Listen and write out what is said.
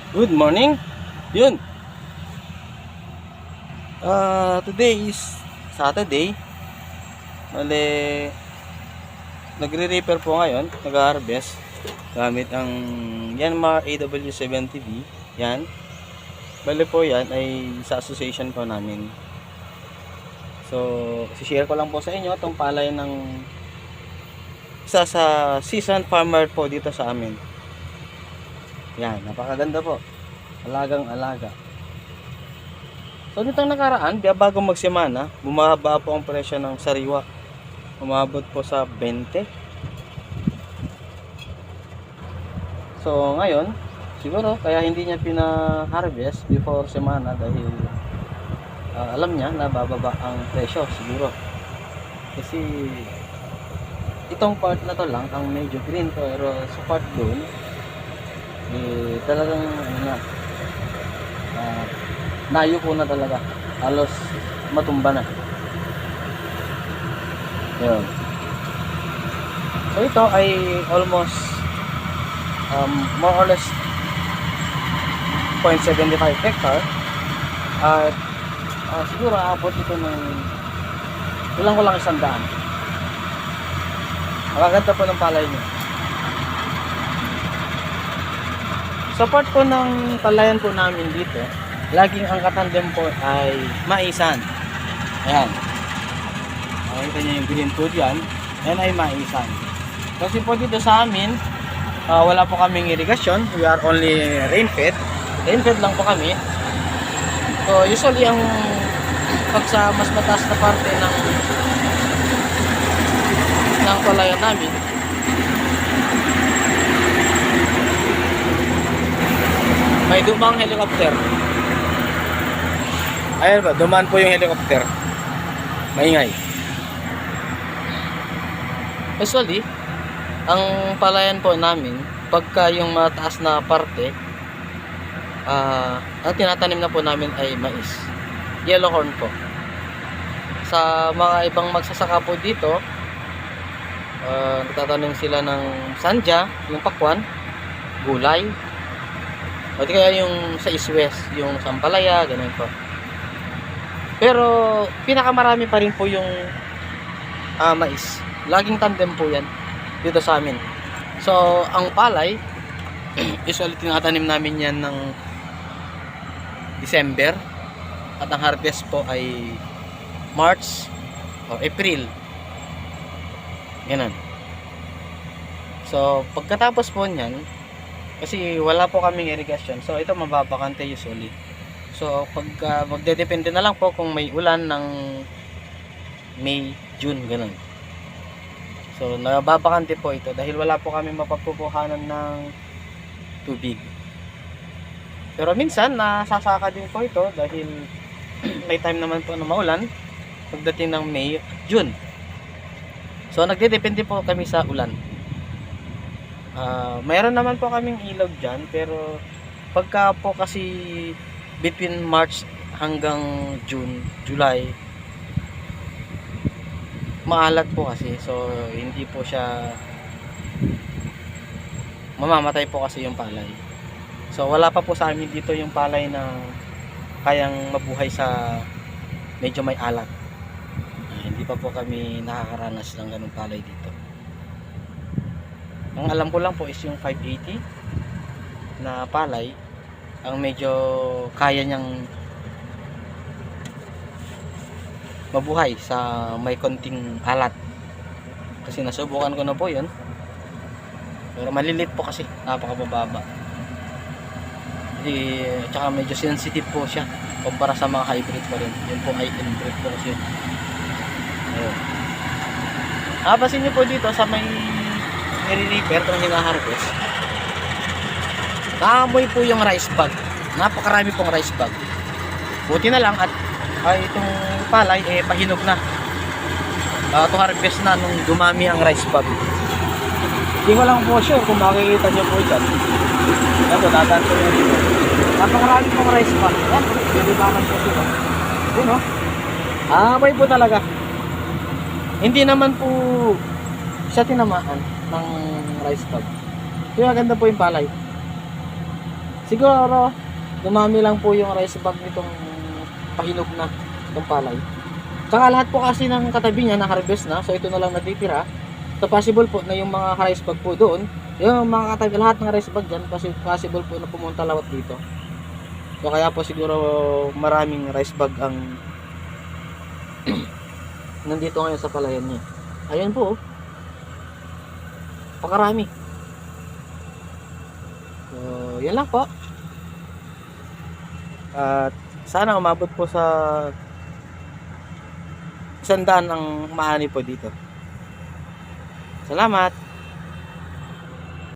Good morning. Yun. Today is Saturday. Bale, nagre-repair po ngayon, nag-harvest gamit ang Yanmar AW70V. Yan. Bale po yan ay sa association po namin. So, share ko lang po sa inyo itong palay ng isa sa seasoned farmer po dito sa amin. Yan, napakaganda po. Alagang-alaga. So nitong nakaraan, bago magsimana, bumaba po ang presyo ng sariwa. Umabot po sa 20. So ngayon, siguro kaya hindi niya pina-harvest before semana dahil alam niya na bababa ang presyo siguro. Kasi itong part na to lang ang medyo green, pero sa part doon talagang nayo po na talaga, halos matumba na. Yun. So ito ay almost more or less 0.75 hectare at siguro aabot ito ng kulang 100. Makaganda po ng palay niya. Sa part po ng palayan po namin dito, laging ang katandem po ay maisan. Ayan. Makikita nyo yung green po dyan. Ayan ay maisan. Kasi po dito sa amin, wala po kaming irigasyon. We are only rain-fed. Rain-fed lang po kami. So usually ang pag sa mas mataas na parte ng palayan namin, may dumang helicopter. Ayan ba, dumaan po yung helicopter. Maingay. Usually, ang palayan po namin, pagka yung mataas na parte, ang tinatanim na po namin ay mais. Yellow corn po. Sa mga ibang magsasaka po dito, nagtatanim sila ng sanja, yung pakwan, gulay, o di kaya yung sa East-West, yung sampalaya, ganun po. Pero pinakamarami pa rin po yung mais. Laging tandem po yan dito sa amin. So ang palay usually tinatanim namin yan ng December at ang harvest po ay March o April. Ganun. So pagkatapos po niyan, kasi wala po kaming irrigation, so ito mababakante usually. So pag magdedepende na lang po kung may ulan ng May, June, ganun. So nababakante po ito dahil wala po kami mapagpupuhanan ng tubig. Pero minsan nasasaka din po ito dahil may time naman po na maulan pagdating ng May, June. So nagdedepende po kami sa ulan. Mayroon naman po kaming ilog dyan, pero pagka po kasi between March hanggang June, July, maalat po kasi, so hindi po siya mamamatay po kasi yung palay. So wala pa po sa amin dito yung palay na kayang mabuhay sa medyo may alat. Hindi pa po kami nakakaranas ng ganung palay dito. Ang alam ko lang po is yung 580 na palay ang medyo kaya niyang mabuhay sa may konting alat. Kasi nasubukan ko na po yun. Pero malilit po kasi, napakabababa. Tsaka medyo sensitive po siya kumpara sa mga hybrid pa rin. Yun po ay inbred po kasi yun. Ayun. Pasin nyo po dito sa may nire-repair kung hina-harvest, naamoy po yung rice bag. Napakarami pong rice bag. Buti na lang at itong palay pahinog na. To harvest na nung dumami ang rice bag. Hindi ko lang po sure kung makikita nyo po dyan. Yan po, dadaan po nyo dito. Napakarami pong rice bag. Yan po, dilibangan po dito. Yun o. Amoy po talaga. Hindi naman po siya tinamaan ng rice bag. Kaya ganda po yung palay. Siguro, dumami lang po yung rice bag nitong pahinog na itong palay. Tsaka lahat po kasi ng katabi niya na-harvest na, so ito na lang natitira. So possible po na yung mga rice bag po doon, yung mga katabi, lahat ng rice bag dyan, possible po na pumunta lawat dito. So kaya po siguro maraming rice bag ang nandito ngayon sa palayan niya. Ayun po, oh. Pakarami. So, yan lang po. At sana umabot po sa 100 ang maani po dito. Salamat.